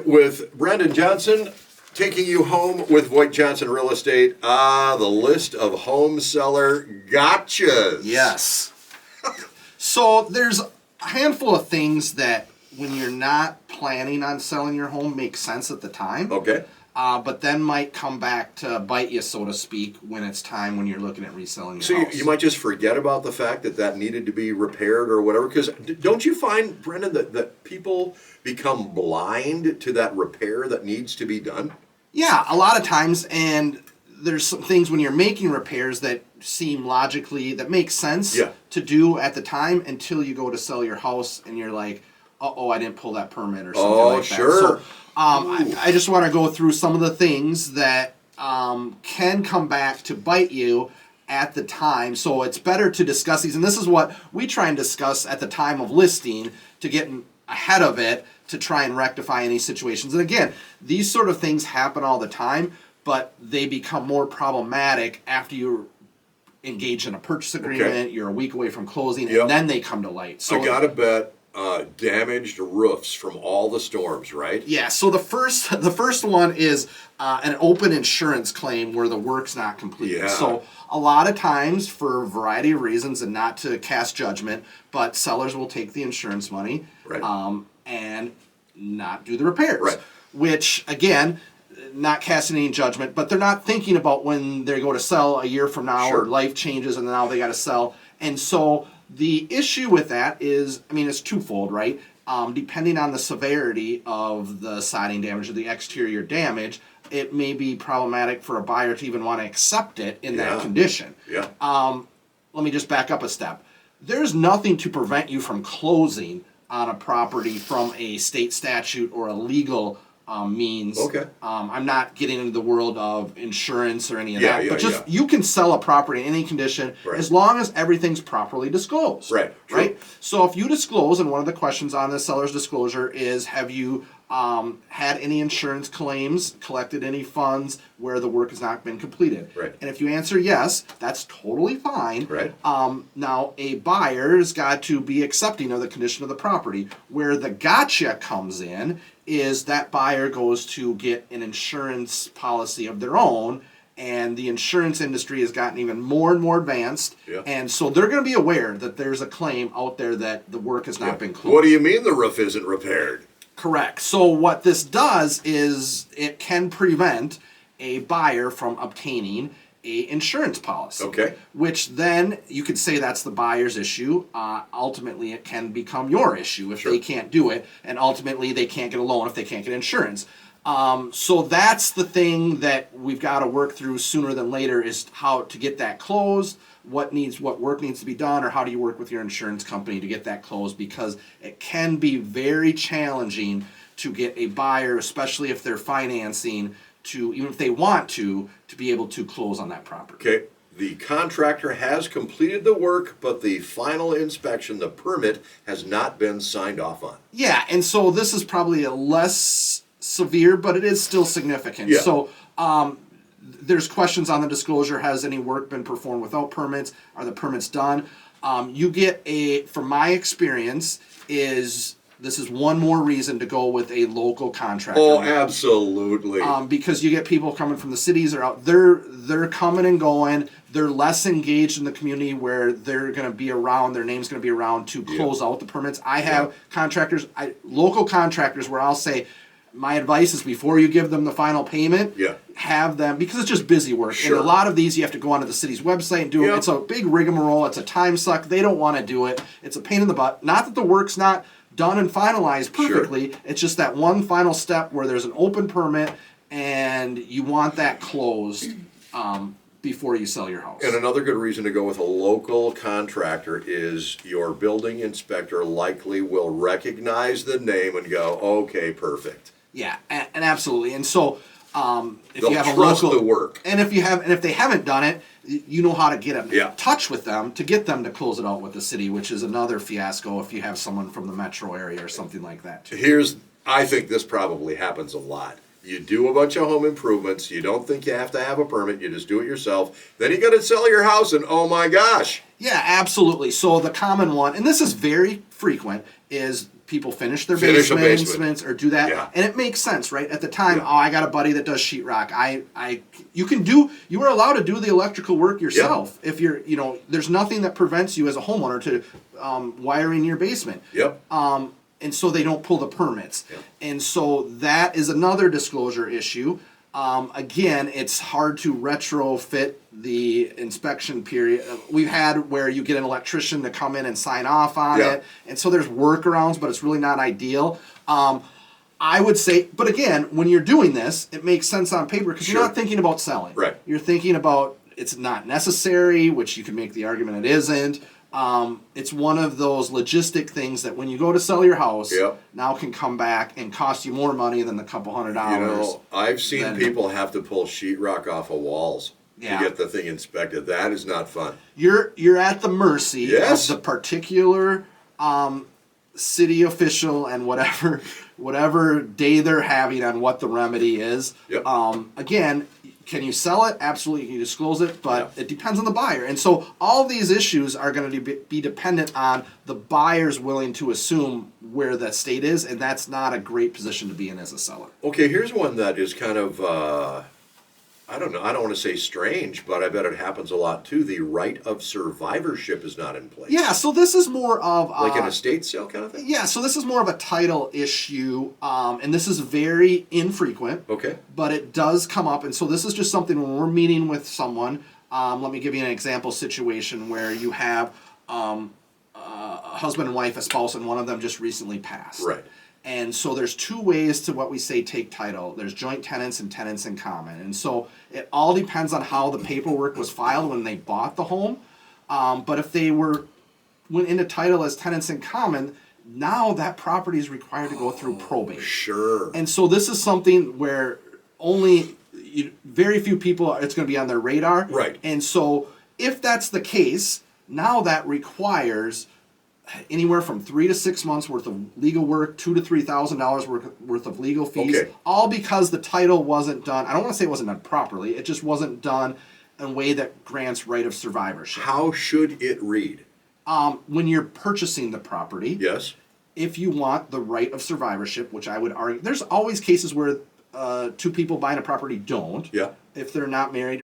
With Brandon Johnson, taking you home with VoigtJohnson Real Estate. The list of home seller gotchas. Yes. So there's a handful of things that when you're not planning on selling your home make sense at the time. Okay. But then might come back to bite you, so to speak, when it's time when you're looking at reselling your house. So you might just forget about the fact that needed to be repaired or whatever. Because don't you find, Brendan, that people become blind to that repair that needs to be done? Yeah, a lot of times. And there's some things when you're making repairs that seem logically, that make sense to do at the time until you go to sell your house and you're like, uh-oh, I didn't pull that permit or something like that. Sure. So, I just want to go through some of the things that can come back to bite you at the time. So it's better to discuss these. And this is what we try and discuss at the time of listing to get ahead of it, to try and rectify any situations. And again, these sort of things happen all the time, but they become more problematic after you engage in a purchase agreement, you're a week away from closing, and then they come to light. So I gotta bet damaged roofs from all the storms, right? Yeah, so the first one is an open insurance claim where the work's not completed. Yeah. So a lot of times, for a variety of reasons, and not to cast judgment, but sellers will take the insurance money and not do the repairs. Right. Which, again, not casting any judgment, but they're not thinking about when they go to sell a year from now or life changes and now they got to sell. And so the issue with that is, I mean, it's twofold, right? Depending on the severity of the siding damage or the exterior damage, it may be problematic for a buyer to even want to accept it in that condition. Yeah. Let me just back up a step. There's nothing to prevent you from closing on a property from a state statute or a legal means. Okay. I'm not getting into the world of insurance or any of that, but just you can sell a property in any condition as long as everything's properly disclosed. Right. Right. So if you disclose, and one of the questions on the seller's disclosure is, have you had any insurance claims, collected any funds where the work has not been completed? Right. And if you answer yes, that's totally fine. Right. Now, a buyer's got to be accepting of the condition of the property. Where the gotcha comes in is that buyer goes to get an insurance policy of their own, and the insurance industry has gotten even more and more advanced, and so they're going to be aware that there's a claim out there that the work has not been closed. What do you mean the roof isn't repaired? Correct. So what this does is it can prevent a buyer from obtaining a insurance policy. Okay. Which then you could say that's the buyer's issue. Ultimately, it can become your issue if they can't do it, and ultimately they can't get a loan if they can't get insurance. So that's the thing that we've got to work through sooner than later, is how to get that closed, what work needs to be done, or how do you work with your insurance company to get that closed, because it can be very challenging to get a buyer, especially if they're financing, to, even if they want to be able to close on that property. Okay. The contractor has completed the work, but the final inspection, the permit, has not been signed off on. Yeah, and so this is probably a less severe, but it is still significant. Yeah. So there's questions on the disclosure. Has any work been performed without permits? Are the permits done? You get from my experience, this is one more reason to go with a local contractor. Oh, absolutely. Because you get people coming from the cities, they're coming and going. They're less engaged in the community where they're going to be around, their name's going to be around to close out the permits. I have local contractors where I'll say, my advice is, before you give them the final payment, have them, because it's just busy work. Sure. And a lot of these you have to go onto the city's website and do it. It's a big rigmarole. It's a time suck. They don't want to do it. It's a pain in the butt. Not that the work's not done and finalized perfectly. It's just that one final step where there's an open permit and you want that closed before you sell your house. And another good reason to go with a local contractor is your building inspector likely will recognize the name and go, okay, perfect. Yeah, and absolutely. And so if they'll you have a trust local the work, and if they haven't done it, you know how to get in touch with them to get them to close it out with the city, which is another fiasco if you have someone from the metro area or something like that too. I think this probably happens a lot. You do a bunch of home improvements, you don't think you have to have a permit, you just do it yourself, then you got to sell your house, and oh my gosh. Yeah, absolutely. So the common one, and this is very frequent, is people finish their Finish a basements or do that, Yeah. and it makes sense, right? At the time, Yeah. oh, I got a buddy that does sheetrock. You are allowed to do the electrical work yourself if you're, there's nothing that prevents you as a homeowner to wiring your basement. Yep. And so they don't pull the permits. Yep. And so that is another disclosure issue. Again, it's hard to retrofit the inspection period. We've had where you get an electrician to come in and sign off on Yeah. it. And so there's workarounds, but it's really not ideal. I would say, but again, when you're doing this, it makes sense on paper because you're Sure. not thinking about selling. Right. You're thinking about it's not necessary, which you can make the argument it isn't. It's one of those logistic things that when you go to sell your house, Yep. now can come back and cost you more money than the couple $100. I've seen then- people have to pull sheetrock off of walls Yeah. to get the thing inspected. That is not fun. You're at the mercy Yes. of the particular city official and whatever day they're having on what the remedy is. Yep. Again, can you sell it? Absolutely, you can disclose it, but Yeah. it depends on the buyer. And so all these issues are going to be dependent on the buyer's willing to assume where the state is, and that's not a great position to be in as a seller. Okay, here's one that is kind of, I don't know, I don't want to say strange, but I bet it happens a lot too. The right of survivorship is not in place. Yeah, so this is more of Like an estate sale kind of thing? yeah, so this is more of a title issue, and this is very infrequent. Okay. But it does come up, and so this is just something when we're meeting with someone. Let me give you an example situation where you have a husband and wife, a spouse, and one of them just recently passed. Right. And so there's two ways to what we say take title. There's joint tenants and tenants in common. And so it all depends on how the paperwork was filed when they bought the home. But if they went into title as tenants in common, now that property is required to go through probate. Sure. And so this is something where very few people, it's going to be on their radar. Right. And so if that's the case, now that requires anywhere from 3 to 6 months worth of legal work, $2,000 to $3,000 worth of legal fees, Okay. all because the title wasn't done. I don't want to say it wasn't done properly. It just wasn't done in a way that grants right of survivorship. How should it read? When you're purchasing the property, Yes. if you want the right of survivorship, which I would argue, there's always cases where two people buying a property don't, Yeah. if they're not married.